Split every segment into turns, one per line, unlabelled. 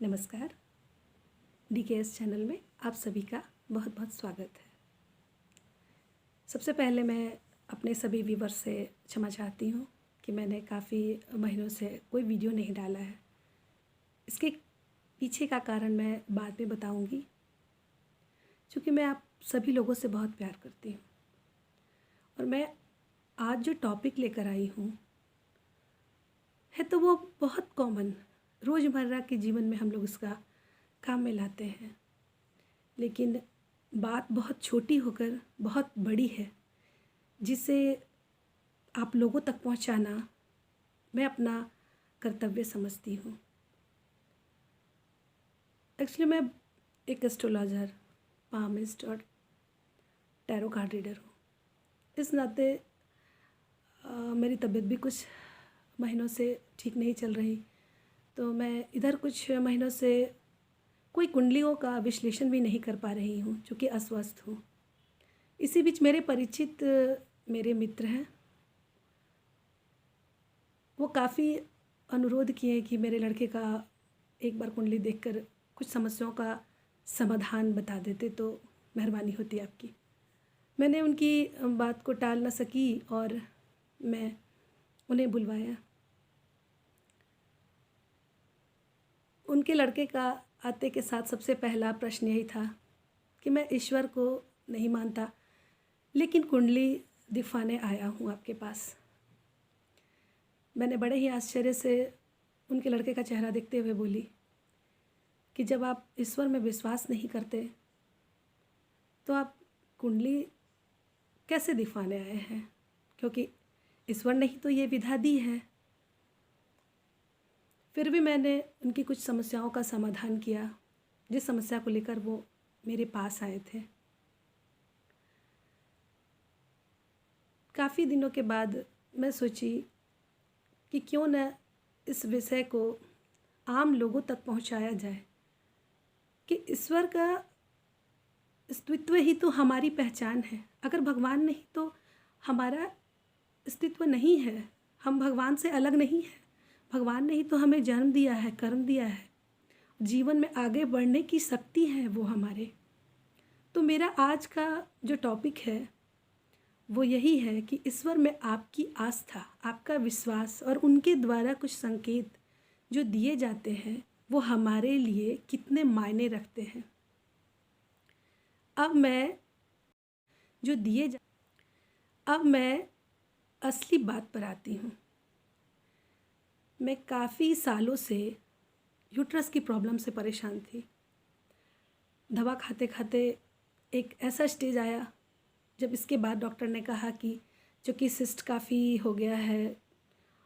नमस्कार। DKS channel में आप सभी का बहुत बहुत स्वागत है। सबसे पहले मैं अपने सभी व्यूवर्स से क्षमा चाहती हूँ कि मैंने काफ़ी महीनों से कोई वीडियो नहीं डाला है। इसके पीछे का कारण मैं बाद में बताऊँगी, क्योंकि मैं आप सभी लोगों से बहुत प्यार करती हूँ और मैं आज जो टॉपिक लेकर आई हूँ है तो वो बहुत कॉमन, रोज़मर्रा के जीवन में हम लोग इसका काम में लाते हैं, लेकिन बात बहुत छोटी होकर बहुत बड़ी है, जिसे आप लोगों तक पहुंचाना मैं अपना कर्तव्य समझती हूँ। एक्चुअली मैं एक एस्ट्रोलॉजर, पामिस्ट और टैरो कार्ड रीडर हूँ। इस नाते मेरी तबीयत भी कुछ महीनों से ठीक नहीं चल रही, तो मैं इधर कुछ महीनों से कोई कुंडलियों का विश्लेषण भी नहीं कर पा रही हूँ, चूँकि अस्वस्थ हूँ। इसी बीच मेरे परिचित मेरे मित्र हैं, वो काफ़ी अनुरोध किए कि मेरे लड़के का एक बार कुंडली देखकर कुछ समस्याओं का समाधान बता देते तो मेहरबानी होती आपकी। मैंने उनकी बात को टाल न सकी और मैं उन्हें बुलवाया। उनके लड़के का आते के साथ सबसे पहला प्रश्न यही था कि मैं ईश्वर को नहीं मानता, लेकिन कुंडली दिखाने आया हूँ आपके पास। मैंने बड़े ही आश्चर्य से उनके लड़के का चेहरा देखते हुए बोली कि जब आप ईश्वर में विश्वास नहीं करते तो आप कुंडली कैसे दिखाने आए हैं, क्योंकि ईश्वर ने ही तो ये विधा दी है। फिर भी मैंने उनकी कुछ समस्याओं का समाधान किया, जिस समस्या को लेकर वो मेरे पास आए थे। काफ़ी दिनों के बाद मैं सोची कि क्यों न इस विषय को आम लोगों तक पहुंचाया जाए कि ईश्वर का अस्तित्व ही तो हमारी पहचान है। अगर भगवान नहीं तो हमारा अस्तित्व नहीं है, हम भगवान से अलग नहीं हैं। भगवान ने ही तो हमें जन्म दिया है, कर्म दिया है, जीवन में आगे बढ़ने की शक्ति है वो हमारे। तो मेरा आज का जो टॉपिक है वो यही है कि ईश्वर में आपकी आस्था, आपका विश्वास और उनके द्वारा कुछ संकेत जो दिए जाते हैं वो हमारे लिए कितने मायने रखते हैं। अब मैं असली बात पर आती हूँ। मैं काफ़ी सालों से यूट्रस की प्रॉब्लम से परेशान थी। दवा खाते खाते एक ऐसा स्टेज आया जब इसके बाद डॉक्टर ने कहा कि चूँकि सिस्ट काफ़ी हो गया है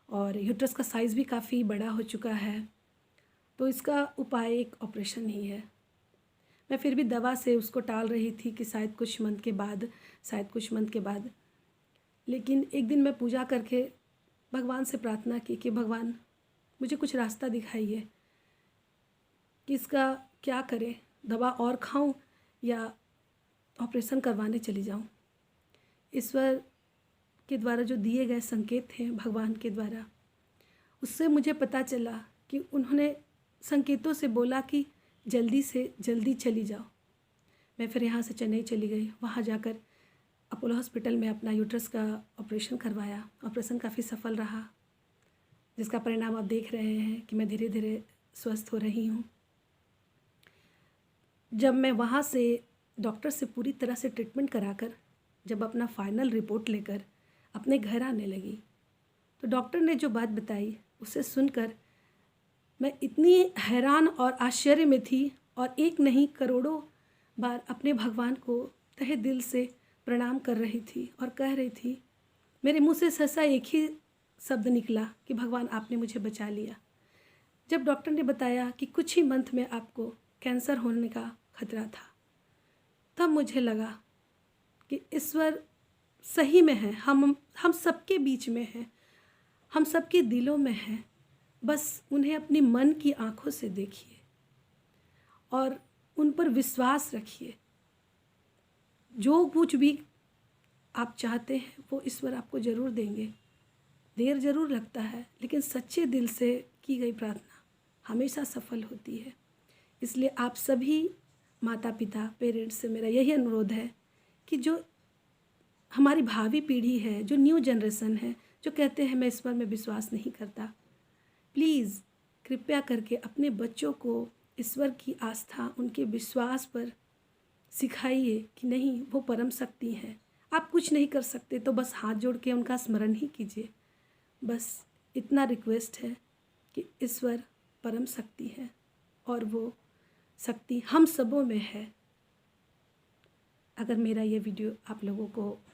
और यूट्रस का साइज़ भी काफ़ी बड़ा हो चुका है, तो इसका उपाय एक ऑपरेशन ही है। मैं फिर भी दवा से उसको टाल रही थी कि शायद कुछ मंथ के बाद। लेकिन एक दिन मैं पूजा करके भगवान से प्रार्थना की कि भगवान मुझे कुछ रास्ता दिखाइए कि इसका क्या करें, दवा और खाऊं या ऑपरेशन करवाने चली जाऊं। ईश्वर के द्वारा जो दिए गए संकेत हैं भगवान के द्वारा, उससे मुझे पता चला कि उन्होंने संकेतों से बोला कि जल्दी से जल्दी चली जाओ। मैं फिर यहाँ से चेन्नई चली गई। वहाँ जाकर अपोलो हॉस्पिटल में अपना यूट्रस का ऑपरेशन करवाया। ऑपरेशन काफ़ी सफल रहा, जिसका परिणाम आप देख रहे हैं कि मैं धीरे धीरे स्वस्थ हो रही हूँ। जब मैं वहाँ से डॉक्टर से पूरी तरह से ट्रीटमेंट कराकर जब अपना फाइनल रिपोर्ट लेकर अपने घर आने लगी, तो डॉक्टर ने जो बात बताई उसे सुनकर मैं इतनी हैरान और आश्चर्य में थी और एक नहीं करोड़ों बार अपने भगवान को तहे दिल से प्रणाम कर रही थी और कह रही थी, मेरे मुंह से सहसा एक ही शब्द निकला कि भगवान आपने मुझे बचा लिया। जब डॉक्टर ने बताया कि कुछ ही मंथ में आपको कैंसर होने का खतरा था, तब मुझे लगा कि ईश्वर सही में है, हम सबके बीच में हैं, हम सबके दिलों में हैं। बस उन्हें अपनी मन की आंखों से देखिए और उन पर विश्वास रखिए। जो कुछ भी आप चाहते हैं वो ईश्वर आपको ज़रूर देंगे। देर ज़रूर लगता है, लेकिन सच्चे दिल से की गई प्रार्थना हमेशा सफल होती है। इसलिए आप सभी माता पिता पेरेंट्स से मेरा यही अनुरोध है कि जो हमारी भावी पीढ़ी है, जो न्यू जनरेशन है, जो कहते हैं मैं ईश्वर में विश्वास नहीं करता, प्लीज़ कृपया करके अपने बच्चों को ईश्वर की आस्था, उनके विश्वास पर सिखाइए कि नहीं, वो परम शक्ति हैं। आप कुछ नहीं कर सकते तो बस हाथ जोड़ के उनका स्मरण ही कीजिए। बस इतना रिक्वेस्ट है कि ईश्वर परम शक्ति है और वो शक्ति हम सबों में है। अगर मेरा ये वीडियो आप लोगों को